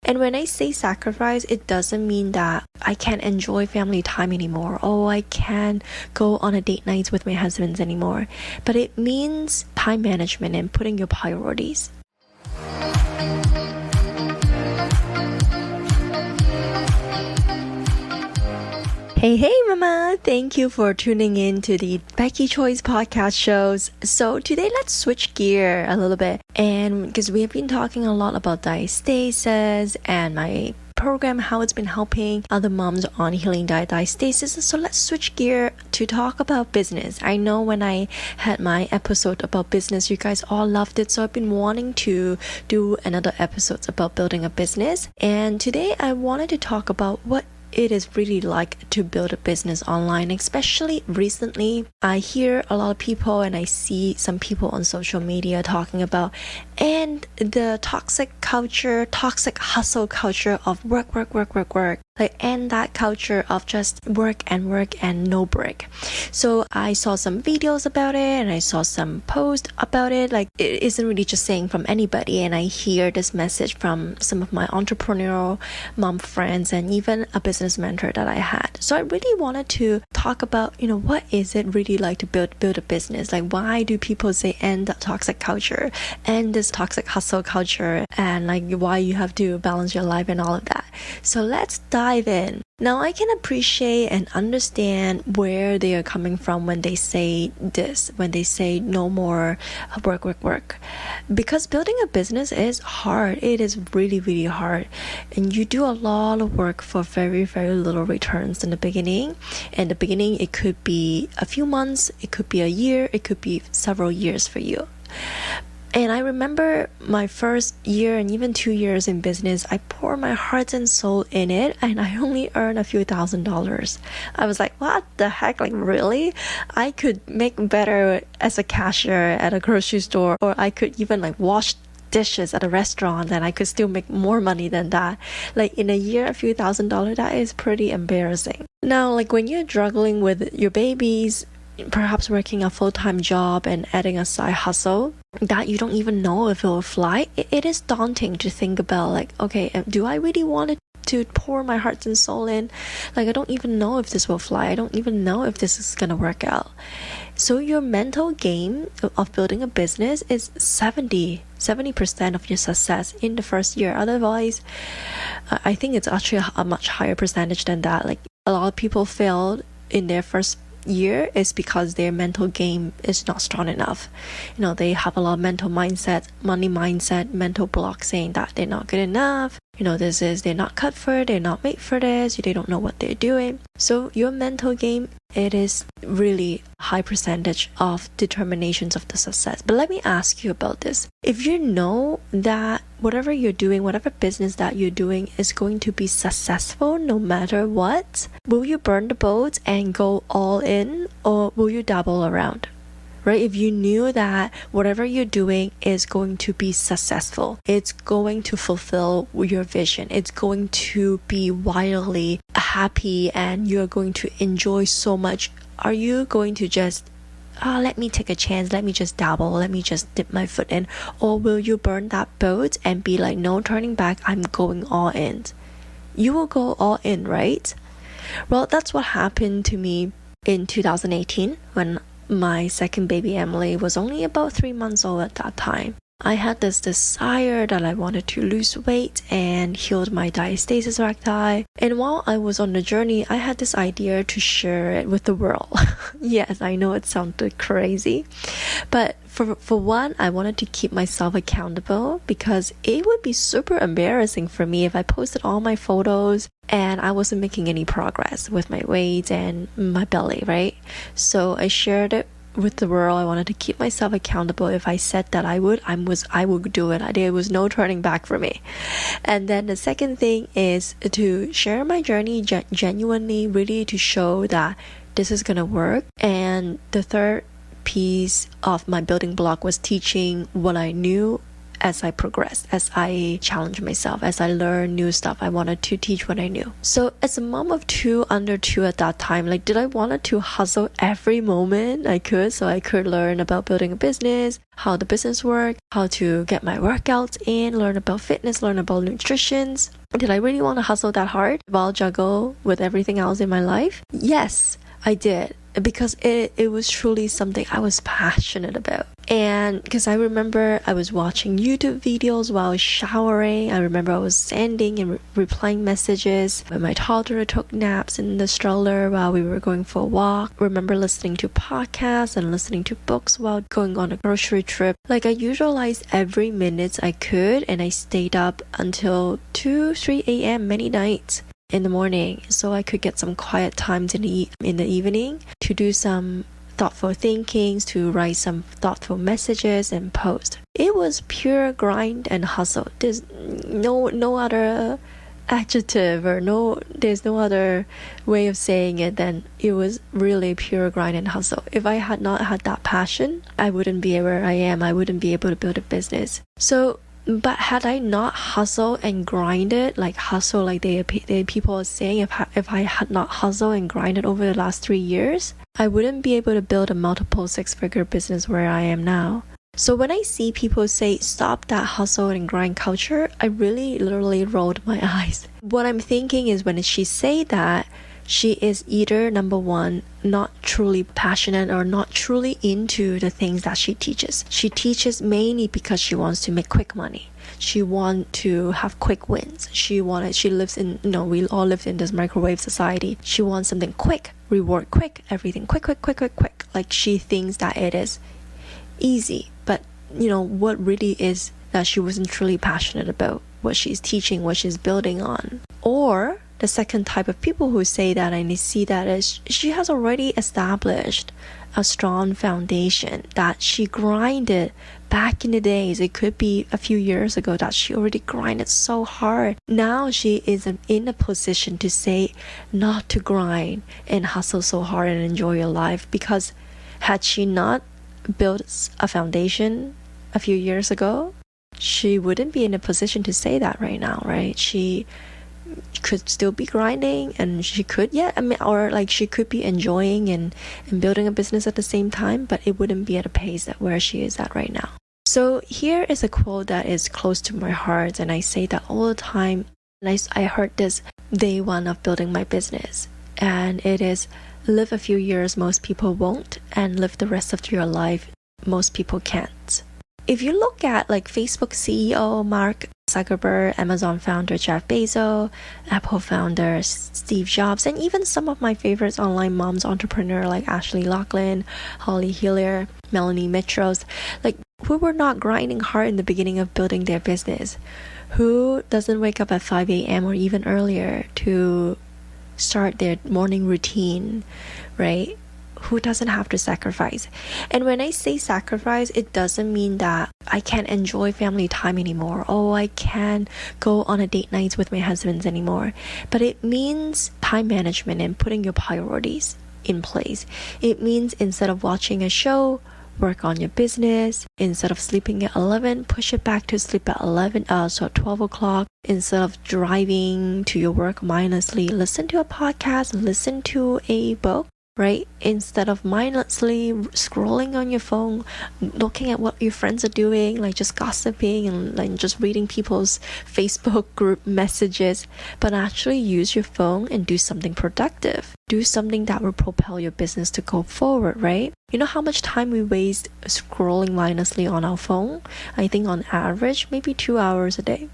And when I say sacrifice, it doesn't mean that I can't enjoy family time anymore. Oh, I can't go on a date nights with my husbands anymore. But it means time management and putting your priorities. Hey mama, thank you for tuning in to the Becky Choi's podcast shows. So today let's switch gear a little bit, and because we have been talking a lot about diastasis and my program, how it's been helping other moms on healing diastasis. So let's switch gear to talk about business. I know when I had my episode about business, you guys all loved it, so I've been wanting to do another episode about building a business. And today I wanted to talk about what it is really like to build a business online. Especially recently, I hear a lot of people and I see some people on social media talking about and the toxic hustle culture of work, and that culture of just work and no break. So I saw some videos about it and I saw some posts about it. Like, it isn't really just saying from anybody, and I hear this message from some of my entrepreneurial mom friends and even a business mentor that I had. So I really wanted to talk about, what is it really like to build a business? Like, why do people say end that toxic culture and this toxic hustle culture, and like why you have to balance your life and all of that? So let's dive in. Now, I can appreciate and understand where they are coming from when they say this, when they say no more work. Because building a business is hard. It is really, really hard. And you do a lot of work for very, very little returns in the beginning. In the beginning, it could be a few months, it could be a year, it could be several years for you. And I remember my first year and even 2 years in business, I poured my heart and soul in it, and I only earned a few $1,000s. I was like, what the heck? Like, really? I could make better as a cashier at a grocery store, or I could even like wash dishes at a restaurant, and I could still make more money than that. Like, in a year, a few $1,000s, that is pretty embarrassing. Now, like when you're struggling with your babies, perhaps working a full-time job and adding a side hustle that you don't even know if it will fly, it is daunting to think about, like, okay, do I really want to pour my heart and soul in? Like, I don't even know if this will fly. I don't even know if this is gonna work out. So your mental game of building a business is 70% of your success in the first year. Otherwise, I think it's actually a much higher percentage than that. Like, a lot of people failed in their first year is because their mental game is not strong enough. They have a lot of mental mindset, money mindset, mental block, saying that they're not good enough. They're not cut for it, they're not made for this, they don't know what they're doing. So your mental game, it is really high percentage of determinations of the success. But let me ask you about this. If you know that whatever you're doing, whatever business that you're doing is going to be successful no matter what, will you burn the boats and go all in, or will you dabble around? Right? If you knew that whatever you're doing is going to be successful, it's going to fulfill your vision, it's going to be wildly happy, and you're going to enjoy so much, are you going to just let me take a chance, let me just dabble, let me just dip my foot in? Or will you burn that boat and be like, no turning back, I'm going all in? You will go all in, right? Well, that's what happened to me in 2018 when my second baby Emily was only about 3 months old at that time. I had this desire that I wanted to lose weight and healed my diastasis recti. And while I was on the journey, I had this idea to share it with the world. Yes, I know it sounded crazy. But for one, I wanted to keep myself accountable, because it would be super embarrassing for me if I posted all my photos and I wasn't making any progress with my weight and my belly, right? So I shared it with the world. I wanted to keep myself accountable. If I said that I would do it. There was no turning back for me. And then the second thing is to share my journey genuinely, really to show that this is gonna work. And the third piece of my building block was teaching what I knew as I progressed, as I challenged myself, as I learned new stuff. I wanted to teach what I knew. So as a mom of two, under two at that time, like, did I wanted to hustle every moment I could so I could learn about building a business, how the business worked, how to get my workouts in, learn about fitness, learn about nutrition. Did I really want to hustle that hard while juggle with everything else in my life? Yes, I did, because it was truly something I was passionate about. And because I remember I was watching YouTube videos while I was showering. I remember I was sending and replying messages when my toddler took naps in the stroller while we were going for a walk. I remember listening to podcasts and listening to books while going on a grocery trip. Like, I utilized every minute I could, and I stayed up until 2-3 a.m. many nights in the morning so I could get some quiet times in the evening to do some thoughtful thinkings, to write some thoughtful messages and post. It was pure grind and hustle. There's no other adjective, or there's no other way of saying it than it was really pure grind and hustle. If I had not had that passion, I wouldn't be where I am. I wouldn't be able to build a business. But had I not hustle and grinded, like hustle, like people are saying, if I had not hustle and grinded over the last 3 years, I wouldn't be able to build a multiple 6-figure business where I am now. So when I see people say, stop that hustle and grind culture, I really literally rolled my eyes. What I'm thinking is, when she say that, she is either, number one, not truly passionate or not truly into the things that she teaches. She teaches mainly because she wants to make quick money. She wants to have quick wins. She lives in, we all live in this microwave society. She wants something quick, reward quick, everything quick. Like, she thinks that it is easy. But, what really is that she wasn't truly passionate about what she's teaching, what she's building on. Or the second type of people who say that, and they see that as she has already established a strong foundation that she grinded back in the days. It could be a few years ago that she already grinded so hard. Now she is in a position to say not to grind and hustle so hard and enjoy your life, because had she not built a foundation a few years ago, she wouldn't be in a position to say that right now, right? She could still be grinding, and she could she could be enjoying and building a business at the same time, but it wouldn't be at a pace that where she is at right now. So here is a quote that is close to my heart, and I say that all the time. And I heard this day one of building my business, and it is, live a few years most people won't, and live the rest of your life most people can't. If you look at like Facebook CEO Mark Zuckerberg, Amazon founder Jeff Bezos, Apple founder Steve Jobs, and even some of my favorites online moms entrepreneur like Ashley Laughlin, Holly Hillier, Melanie Mitros, like, who were not grinding hard in the beginning of building their business, who doesn't wake up at 5 a.m. or even earlier to start their morning routine, right? Who doesn't have to sacrifice. And when I say sacrifice, it doesn't mean that I can't enjoy family time anymore. Oh, I can't go on a date nights with my husbands anymore. But it means time management and putting your priorities in place. It means instead of watching a show, work on your business. Instead of sleeping at 11, push it back to sleep at 12 o'clock. Instead of driving to your work mindlessly, listen to a podcast, listen to a book. Right? Instead of mindlessly scrolling on your phone, looking at what your friends are doing, like just gossiping and like just reading people's Facebook group messages, but actually use your phone and do something productive. Do something that will propel your business to go forward, right? You know how much time we waste scrolling mindlessly on our phone? I think on average, maybe 2 hours a day.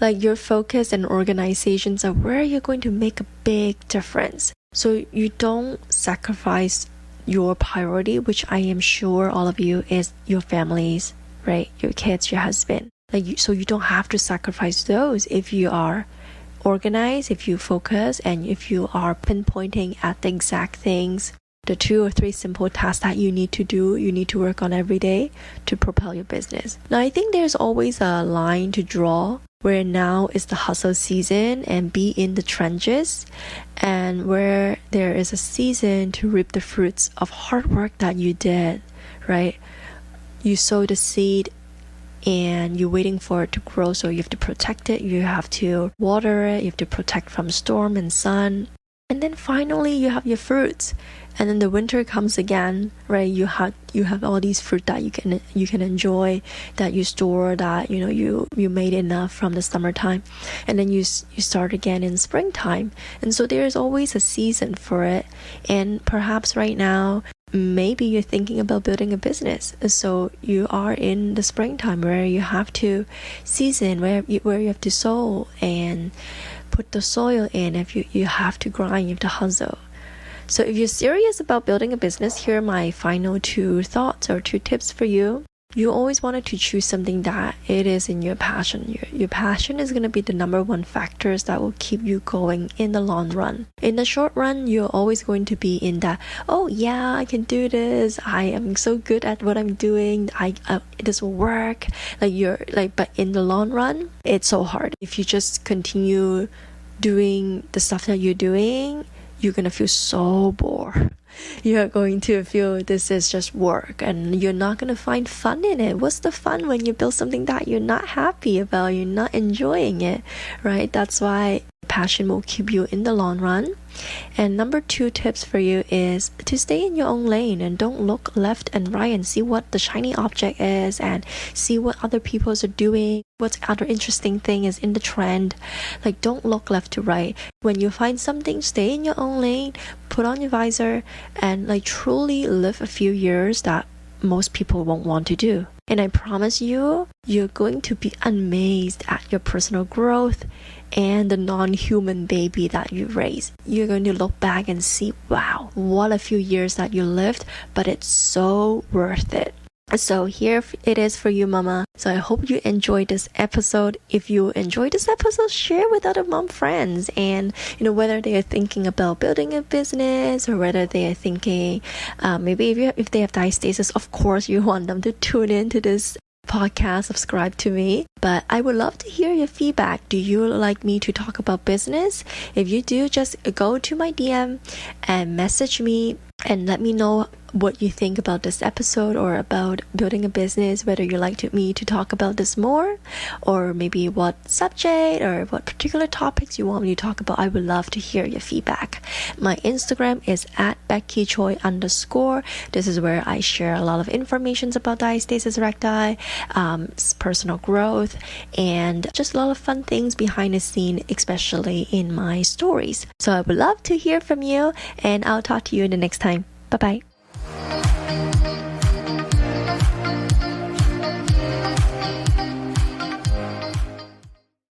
Like, your focus and organizations are where you're going to make a big difference. So you don't sacrifice your priority, which I am sure all of you is your families, right? Your kids, your husband. So you don't have to sacrifice those if you are organized, if you focus, and if you are pinpointing at the exact things, the 2 or 3 simple tasks that you need to do, you need to work on every day to propel your business. Now, I think there's always a line to draw where now is the hustle season and be in the trenches, and where there is a season to reap the fruits of hard work that you did, right? You sowed the seed and you're waiting for it to grow, so you have to protect it, you have to water it, you have to protect from storm and sun. And then finally you have your fruits, and then the winter comes again, right? You have all these fruit that you can enjoy, that you store, that you made enough from the summertime, and then you start again in springtime. And so there's always a season for it. And perhaps right now maybe you're thinking about building a business, so you are in the springtime where you have to season, where you have to sow and put the soil in. If you have to grind, you have to hustle. So if you're serious about building a business, here are my final 2 thoughts or 2 tips for you. You always wanted to choose something that it is in your passion. Your passion is going to be the number 1 factors that will keep you going in the long run. In the short run, you're always going to be in that, oh yeah, I can do this, I am so good at what I'm doing, this will work. But in the long run, it's so hard. If you just continue doing the stuff that you're doing, you're gonna feel so bored. You're going to feel this is just work, and you're not gonna find fun in it. What's the fun when you build something that you're not happy about, you're not enjoying it, right? That's why passion will keep you in the long run. And number 2 tips for you is to stay in your own lane and don't look left and right and see what the shiny object is and see what other people are doing, what other interesting thing is in the trend. Like, don't look left to right. When you find something, stay in your own lane, put on your visor, and truly live a few years that most people won't want to do. And I promise you, you're going to be amazed at your personal growth and the non-human baby that you raised. You're going to look back and see, wow, what a few years that you lived, but it's so worth it. So here it is for you, mama. So I hope you enjoyed this episode. If you enjoyed this episode, share with other mom friends. And whether they are thinking about building a business, or whether they are thinking maybe if they have diastasis, of course you want them to tune into this podcast, subscribe to me. But I would love to hear your feedback. Do you like me to talk about business? If you do, just go to my DM and message me and let me know what you think about this episode or about building a business, whether you like me to talk about this more, or maybe what subject or what particular topics you want me to talk about. I would love to hear your feedback. My Instagram is at BeckyChoi_. This is where I share a lot of information about diastasis recti, personal growth, and just a lot of fun things behind the scene, especially in my stories. So I would love to hear from you, and I'll talk to you the next time. Bye bye.